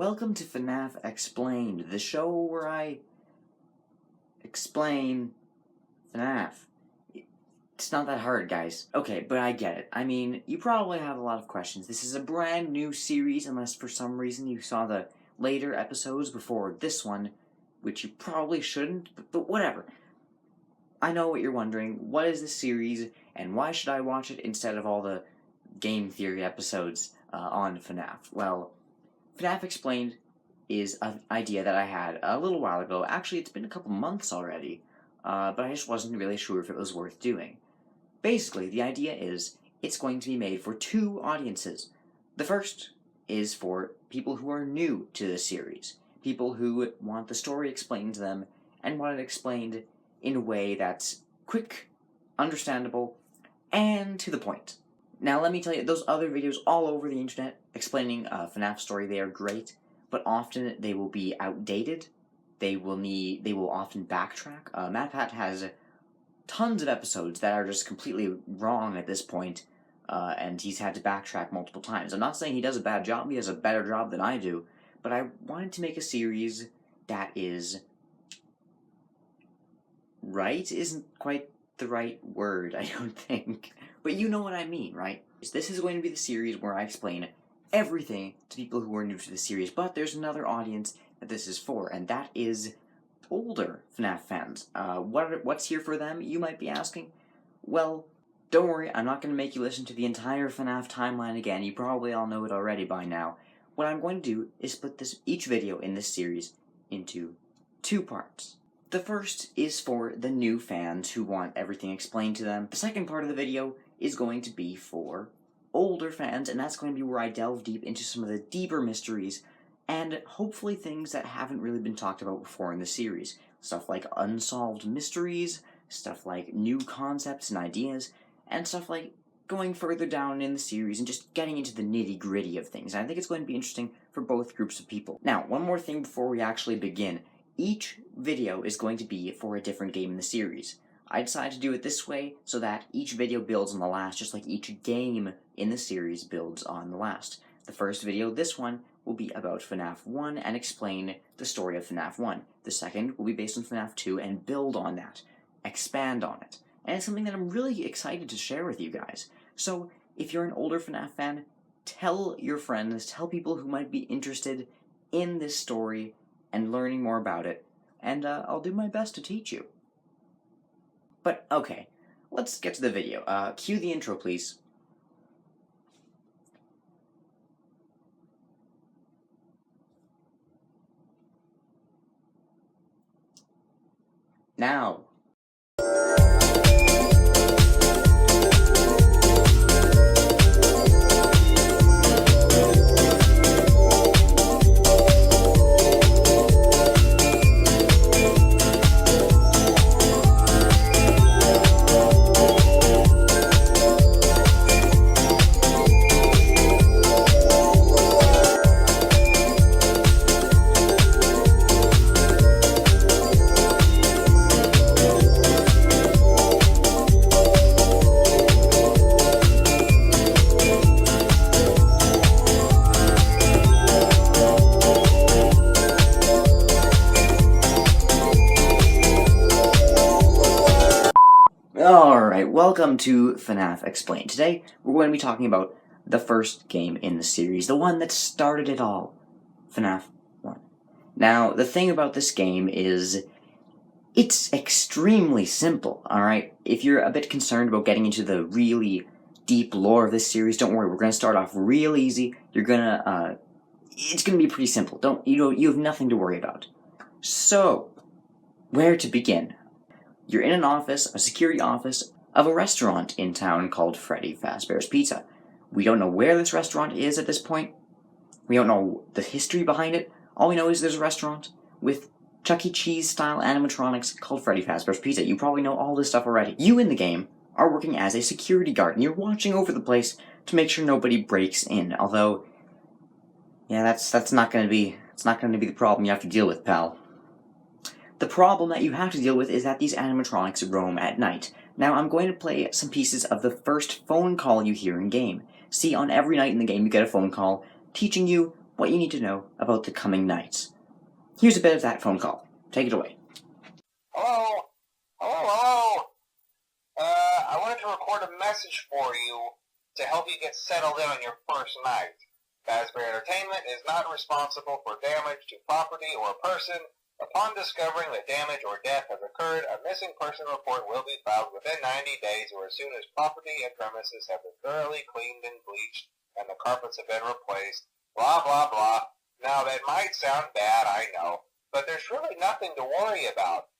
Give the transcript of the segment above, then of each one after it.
Welcome to FNAF Explained, the show where I explain FNAF. It's not that hard, guys. Okay, but I get it. I mean, you probably have a lot of questions. This is a brand new series, unless for some reason you saw the later episodes before this one, which you probably shouldn't, but whatever. I know what you're wondering. What is this series, and why should I watch it instead of all the game theory episodes on FNAF? Well, FNAF Explained is an idea that I had a little while ago. Actually, it's been a couple months already, but I just wasn't really sure if it was worth doing. Basically, the idea is it's going to be made for two audiences. The first is for people who are new to the series, people who want the story explained to them and want it explained in a way that's quick, understandable, and to the point. Now, let me tell you, those other videos all over the internet explaining FNAF story, they are great, but often they will be outdated. They will often backtrack. MatPat has tons of episodes that are just completely wrong at this point, and he's had to backtrack multiple times. I'm not saying he does a bad job, he does a better job than I do, but I wanted to make a series that is right isn't quite the right word, I don't think. But you know what I mean, right? This is going to be the series where I explain everything to people who are new to the series, but there's another audience that this is for, and that is older FNAF fans. What's here for them, you might be asking? Well, don't worry, I'm not going to make you listen to the entire FNAF timeline again. You probably all know it already by now. What I'm going to do is split each video in this series into two parts. The first is for the new fans who want everything explained to them. The second part of the video is going to be for older fans, and that's going to be where I delve deep into some of the deeper mysteries and hopefully things that haven't really been talked about before in the series. Stuff like unsolved mysteries, stuff like new concepts and ideas, and stuff like going further down in the series and just getting into the nitty-gritty of things. And I think it's going to be interesting for both groups of people. Now, one more thing before we actually begin. Each video is going to be for a different game in the series. I decided to do it this way so that each video builds on the last, just like each game in the series builds on the last. The first video, this one, will be about FNAF 1 and explain the story of FNAF 1. The second will be based on FNAF 2 and build on that, expand on it. And it's something that I'm really excited to share with you guys. So, if you're an older FNAF fan, tell your friends, tell people who might be interested in this story and learning more about it, and I'll do my best to teach you. But, okay, let's get to the video. Cue the intro, please. Now. Alright, welcome to FNAF Explained. Today, we're going to be talking about the first game in the series, the one that started it all, FNAF 1. Now, the thing about this game is, it's extremely simple, alright? If you're a bit concerned about getting into the really deep lore of this series, don't worry, we're going to start off real easy. You're gonna, it's gonna be pretty simple. You have nothing to worry about. So, where to begin? You're in an office, a security office, of a restaurant in town called Freddy Fazbear's Pizza. We don't know where this restaurant is at this point. We don't know the history behind it. All we know is there's a restaurant with Chuck E. Cheese-style animatronics called Freddy Fazbear's Pizza. You probably know all this stuff already. You in the game are working as a security guard, and you're watching over the place to make sure nobody breaks in. Although, yeah, that's not going to be the problem you have to deal with, pal. The problem that you have to deal with is that these animatronics roam at night. Now, I'm going to play some pieces of the first phone call you hear in-game. See, on every night in the game you get a phone call teaching you what you need to know about the coming nights. Here's a bit of that phone call. Take it away. Hello? Hello? I wanted to record a message for you to help you get settled in on your first night. Fazbear Entertainment is not responsible for damage to property or person. Upon discovering that damage or death has occurred, a missing person report will be filed within 90 days or as soon as property and premises have been thoroughly cleaned and bleached and the carpets have been replaced. Blah, blah, blah. Now, that might sound bad, I know, but there's really nothing to worry about.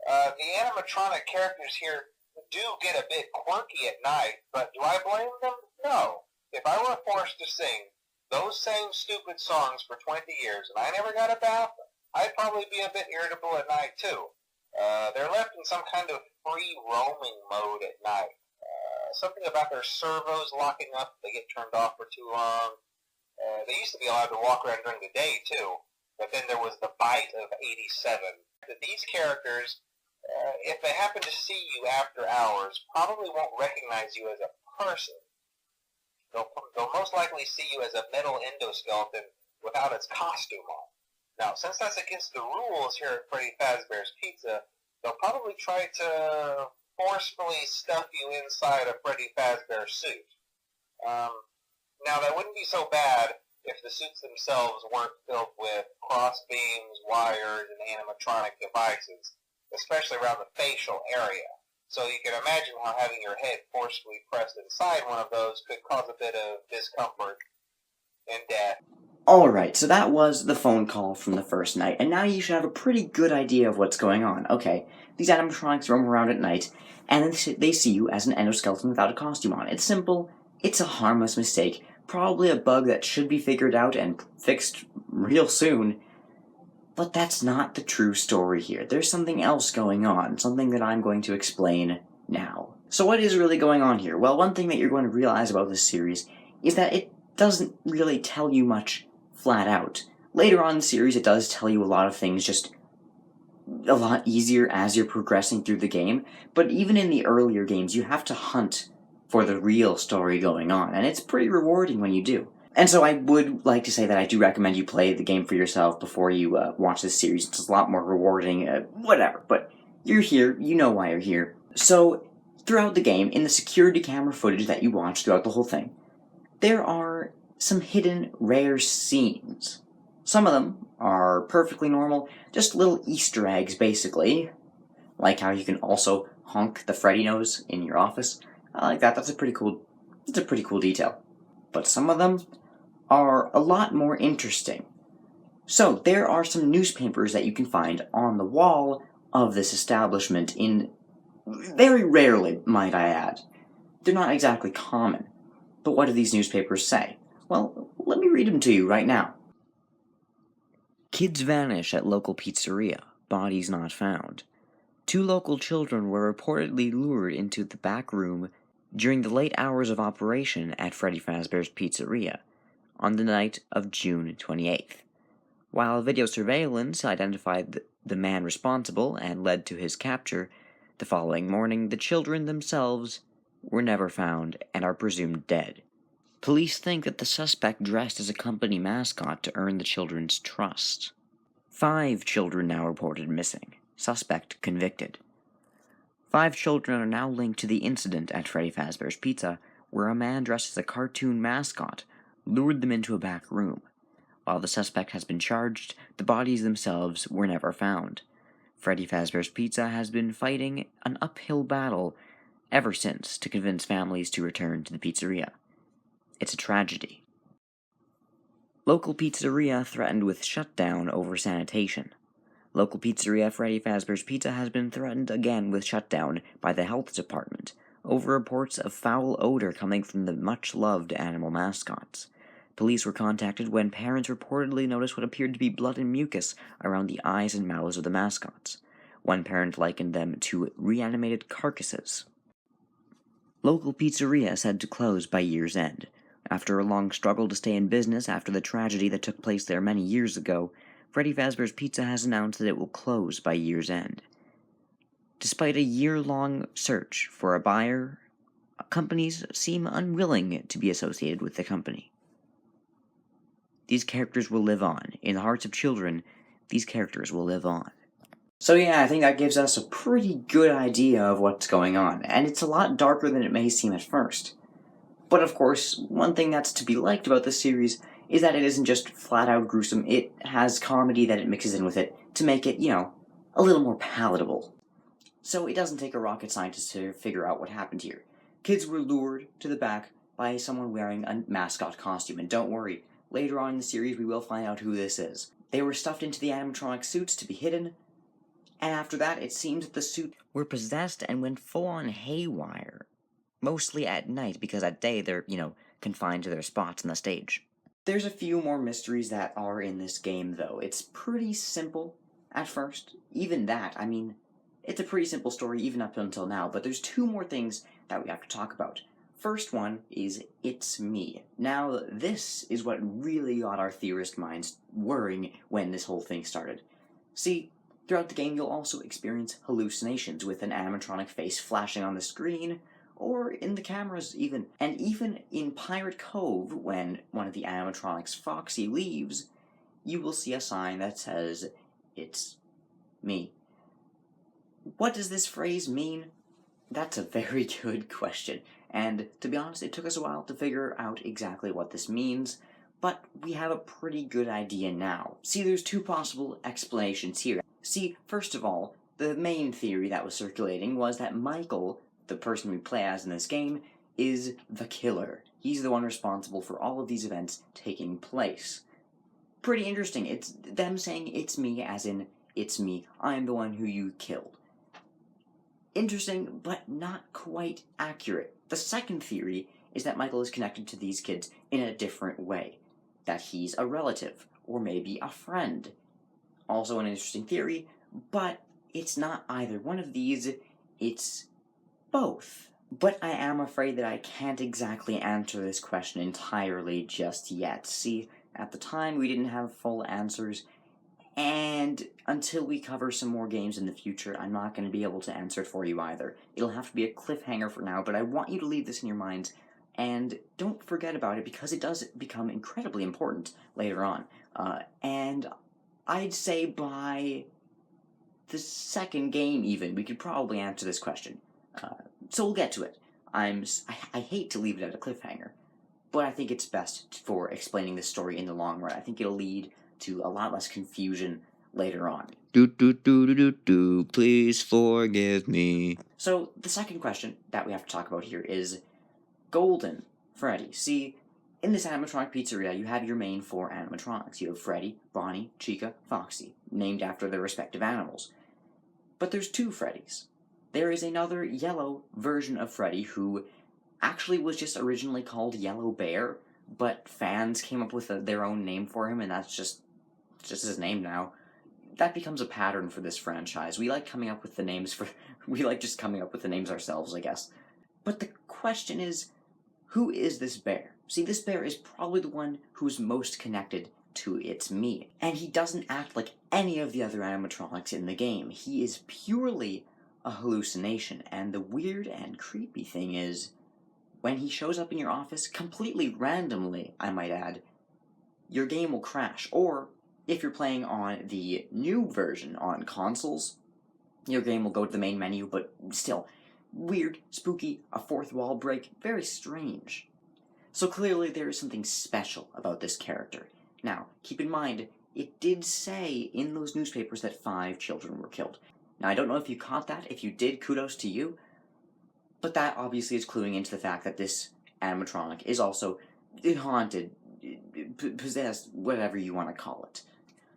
The animatronic characters here do get a bit quirky at night, but do I blame them? No. If I were forced to sing those same stupid songs for 20 years and I never got a bath, I'd probably be a bit irritable at night too. They're left in some kind of free roaming mode at night. Something about their servos locking up if they get turned off for too long. They used to be allowed to walk around during the day too, but then there was the bite of 87. These characters, if they happen to see you after hours, probably won't recognize you as a person. They'll most likely see you as a metal endoskeleton without its costume on. Now, since that's against the rules here at Freddy Fazbear's Pizza, they'll probably try to forcefully stuff you inside a Freddy Fazbear suit. Now, that wouldn't be so bad if the suits themselves weren't filled with cross beams, wires, and animatronic devices, especially around the facial area. So you can imagine how having your head forcefully pressed inside one of those could cause a bit of discomfort and death. Alright, so that was the phone call from the first night, and now you should have a pretty good idea of what's going on. Okay, these animatronics roam around at night, and they see you as an endoskeleton without a costume on. It's simple, it's a harmless mistake, probably a bug that should be figured out and fixed real soon, but that's not the true story here. There's something else going on, something that I'm going to explain now. So what is really going on here? Well, one thing that you're going to realize about this series is that it doesn't really tell you much flat out. Later on in the series, it does tell you a lot of things just a lot easier as you're progressing through the game, but even in the earlier games, you have to hunt for the real story going on, and it's pretty rewarding when you do. And so I would like to say that I do recommend you play the game for yourself before you watch this series. It's a lot more rewarding, whatever, but you're here, you know why you're here. So, throughout the game, in the security camera footage that you watch throughout the whole thing, there are some hidden, rare scenes. Some of them are perfectly normal, just little Easter eggs, basically. Like how you can also honk the Freddy nose in your office. I like that, that's a pretty cool detail. But some of them are a lot more interesting. So, there are some newspapers that you can find on the wall of this establishment very rarely, might I add. They're not exactly common. But what do these newspapers say? Well, let me read them to you right now. Kids vanish at local pizzeria. Bodies not found. 2 local children were reportedly lured into the back room during the late hours of operation at Freddy Fazbear's Pizzeria on the night of June 28th. While video surveillance identified the man responsible and led to his capture, the following morning the children themselves were never found and are presumed dead. Police think that the suspect dressed as a company mascot to earn the children's trust. 5 children now reported missing. Suspect convicted. 5 children are now linked to the incident at Freddy Fazbear's Pizza, where a man dressed as a cartoon mascot lured them into a back room. While the suspect has been charged, the bodies themselves were never found. Freddy Fazbear's Pizza has been fighting an uphill battle ever since to convince families to return to the pizzeria. It's a tragedy. Local pizzeria threatened with shutdown over sanitation. Local pizzeria Freddy Fazbear's Pizza has been threatened again with shutdown by the health department over reports of foul odor coming from the much-loved animal mascots. Police were contacted when parents reportedly noticed what appeared to be blood and mucus around the eyes and mouths of the mascots. One parent likened them to reanimated carcasses. Local pizzeria said to close by year's end. After a long struggle to stay in business after the tragedy that took place there many years ago, Freddy Fazbear's Pizza has announced that it will close by year's end. Despite a year-long search for a buyer, companies seem unwilling to be associated with the company. these characters will live on. In the hearts of children, these characters will live on. So yeah, I think that gives us a pretty good idea of what's going on, and it's a lot darker than it may seem at first. But of course, one thing that's to be liked about this series is that it isn't just flat-out gruesome, it has comedy that it mixes in with it to make it, a little more palatable. So it doesn't take a rocket scientist to figure out what happened here. Kids were lured to the back by someone wearing a mascot costume, and don't worry, later on in the series we will find out who this is. They were stuffed into the animatronic suits to be hidden, and after that it seems that the suits were possessed and went full-on haywire. Mostly at night, because at day they're, confined to their spots on the stage. There's a few more mysteries that are in this game, though. It's pretty simple at first. Even that, it's a pretty simple story even up until now, but there's two more things that we have to talk about. First one is It's Me. Now, this is what really got our theorist minds whirring when this whole thing started. See, throughout the game you'll also experience hallucinations with an animatronic face flashing on the screen, or in the cameras even. And even in Pirate Cove, when one of the animatronics, Foxy, leaves, you will see a sign that says, "It's me." What does this phrase mean? That's a very good question, and to be honest, it took us a while to figure out exactly what this means, but we have a pretty good idea now. See, there's two possible explanations here. See, first of all, the main theory that was circulating was that Michael, the person we play as in this game, is the killer. He's the one responsible for all of these events taking place. Pretty interesting. It's them saying it's me, as in, it's me, I'm the one who you killed. Interesting, but not quite accurate. The second theory is that Michael is connected to these kids in a different way. That he's a relative, or maybe a friend. Also an interesting theory, but it's not either one of these, it's both. But I am afraid that I can't exactly answer this question entirely just yet. See, at the time we didn't have full answers, and until we cover some more games in the future, I'm not going to be able to answer it for you either. It'll have to be a cliffhanger for now, but I want you to leave this in your minds, and don't forget about it because it does become incredibly important later on. And I'd say by the second game even, we could probably answer this question. So we'll get to it. I hate to leave it at a cliffhanger, but I think it's best for explaining this story in the long run. I think it'll lead to a lot less confusion later on. Please forgive me. So the second question that we have to talk about here is Golden Freddy. See, in this animatronic pizzeria, you have your main four animatronics. You have Freddy, Bonnie, Chica, Foxy, named after their respective animals. But there's two Freddys. There is another yellow version of Freddy who actually was just originally called Yellow Bear, but fans came up with their own name for him, and that's just his name now. That becomes a pattern for this franchise. We like coming up with the names we like just coming up with the names ourselves, I guess. But the question is, who is this bear? See, this bear is probably the one who's most connected to It's Me. And he doesn't act like any of the other animatronics in the game. He is purely a hallucination, and the weird and creepy thing is, when he shows up in your office, completely randomly, I might add, your game will crash, or if you're playing on the new version on consoles, your game will go to the main menu, but still, weird, spooky, a fourth wall break, very strange. So clearly there is something special about this character. Now, keep in mind, it did say in those newspapers that 5 children were killed. Now, I don't know if you caught that. If you did, kudos to you. But that obviously is cluing into the fact that this animatronic is also haunted, possessed, whatever you want to call it.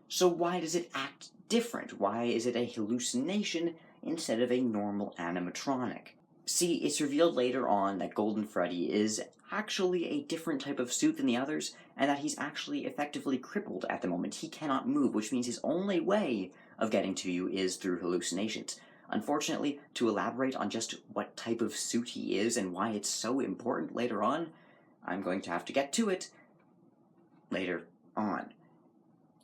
So why does it act different? Why is it a hallucination instead of a normal animatronic? See, it's revealed later on that Golden Freddy is actually a different type of suit than the others, and that he's actually effectively crippled at the moment. He cannot move, which means his only way of getting to you is through hallucinations. Unfortunately, to elaborate on just what type of suit he is and why it's so important later on, I'm going to have to get to it later on.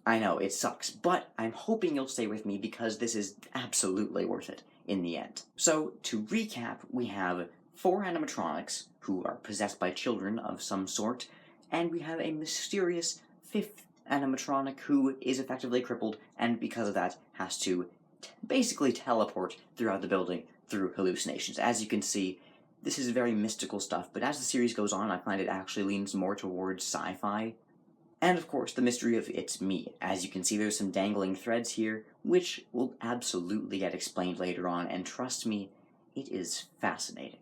I know, it sucks, but I'm hoping you'll stay with me because this is absolutely worth it in the end. So, to recap, we have 4 animatronics who are possessed by children of some sort, and we have a mysterious fifth animatronic who is effectively crippled, and because of that has to basically teleport throughout the building through hallucinations. As you can see, this is very mystical stuff, but as the series goes on, I find it actually leans more towards sci-fi. And of course, the mystery of it's me. As you can see, there's some dangling threads here, which will absolutely get explained later on, and trust me, it is fascinating.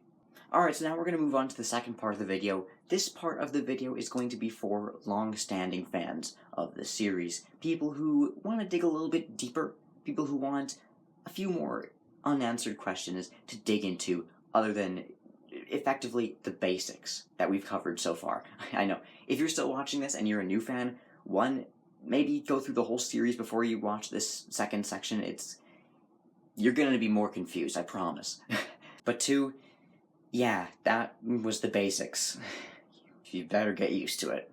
Alright, so now we're going to move on to the second part of the video. This part of the video is going to be for long-standing fans of the series. People who want to dig a little bit deeper, people who want a few more unanswered questions to dig into other than effectively the basics that we've covered so far. I know, if you're still watching this and you're a new fan, one, maybe go through the whole series before you watch this second section. You're going to be more confused, I promise. But two, yeah, that was the basics. You better get used to it.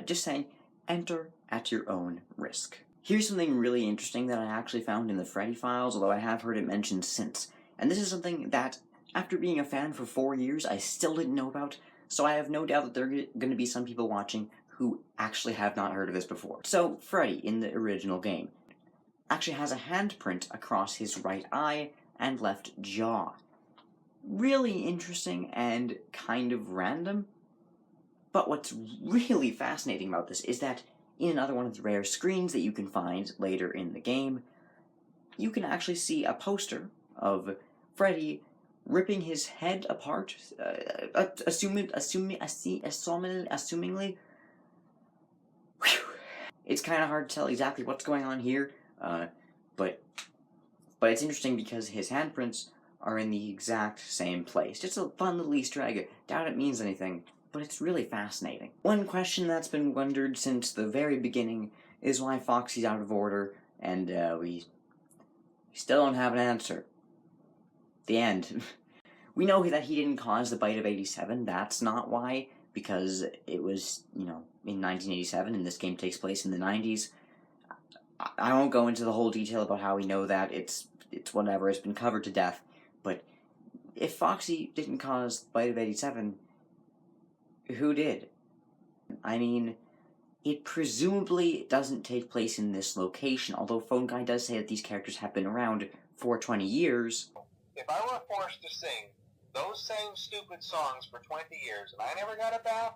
Just saying, enter at your own risk. Here's something really interesting that I actually found in the Freddy files, although I have heard it mentioned since. And this is something that, after being a fan for 4 years, I still didn't know about, so I have no doubt that there are going to be some people watching who actually have not heard of this before. So, Freddy, in the original game, actually has a handprint across his right eye and left jaw. Really interesting and kind of random. But what's really fascinating about this is that in another one of the rare screens that you can find later in the game, you can actually see a poster of Freddy ripping his head apart, assumingly. Whew. It's kind of hard to tell exactly what's going on here, but it's interesting because his handprints are in the exact same place. Just a fun little Easter egg. Doubt it means anything, but it's really fascinating. One question that's been wondered since the very beginning is why Foxy's out of order, and we still don't have an answer. The end. We know that he didn't cause the bite of 87. That's not why, because it was, in 1987, and this game takes place in the 90s. I won't go into the whole detail about how we know that. It's whatever. It's been covered to death. But if Foxy didn't cause the bite of 87, who did? I mean, it presumably doesn't take place in this location, although Phone Guy does say that these characters have been around for 20 years. If I were forced to sing those same stupid songs for 20 years and I never got a bath?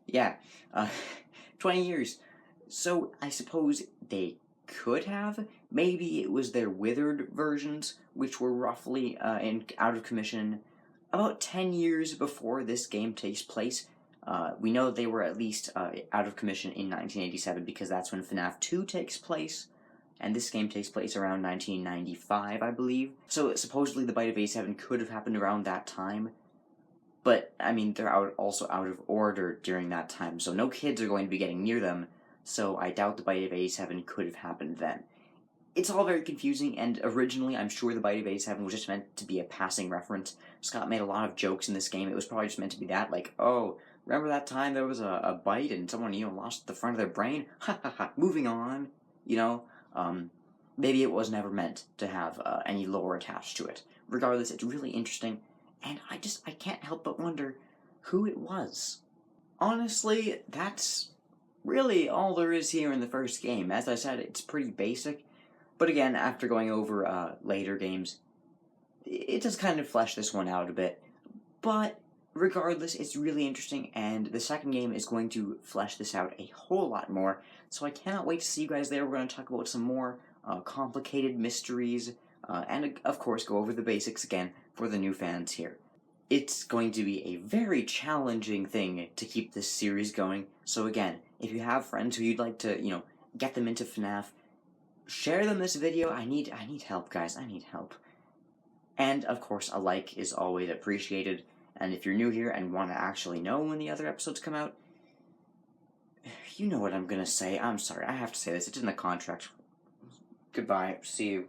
Yeah, 20 years. So I suppose they could have. Maybe it was their withered versions, which were roughly out of commission about 10 years before this game takes place. We know they were at least out of commission in 1987 because that's when FNAF 2 takes place, and this game takes place around 1995, I believe. So supposedly the bite of 87 could have happened around that time, but I mean they're also out of order during that time, so no kids are going to be getting near them, so I doubt the bite of 87 could have happened then. It's all very confusing, and originally I'm sure the bite of 87 was just meant to be a passing reference. Scott made a lot of jokes in this game. It was probably just meant to be that, like, oh, remember that time there was a bite and someone, lost the front of their brain? Ha ha ha, moving on, maybe it was never meant to have any lore attached to it. Regardless, it's really interesting, and I can't help but wonder who it was. Honestly, that's really all there is here in the first game. As I said, it's pretty basic, but again, after going over later games, it does kind of flesh this one out a bit. But regardless, it's really interesting, and the second game is going to flesh this out a whole lot more, so I cannot wait to see you guys there. We're going to talk about some more complicated mysteries, and of course go over the basics again for the new fans here. It's going to be a very challenging thing to keep this series going, so again, if you have friends who you'd like to, get them into FNAF, share them this video. I need help, guys. I need help. And, of course, a like is always appreciated. And if you're new here and want to actually know when the other episodes come out, you know what I'm gonna say. I'm sorry, I have to say this. It's in the contract. Goodbye. See you.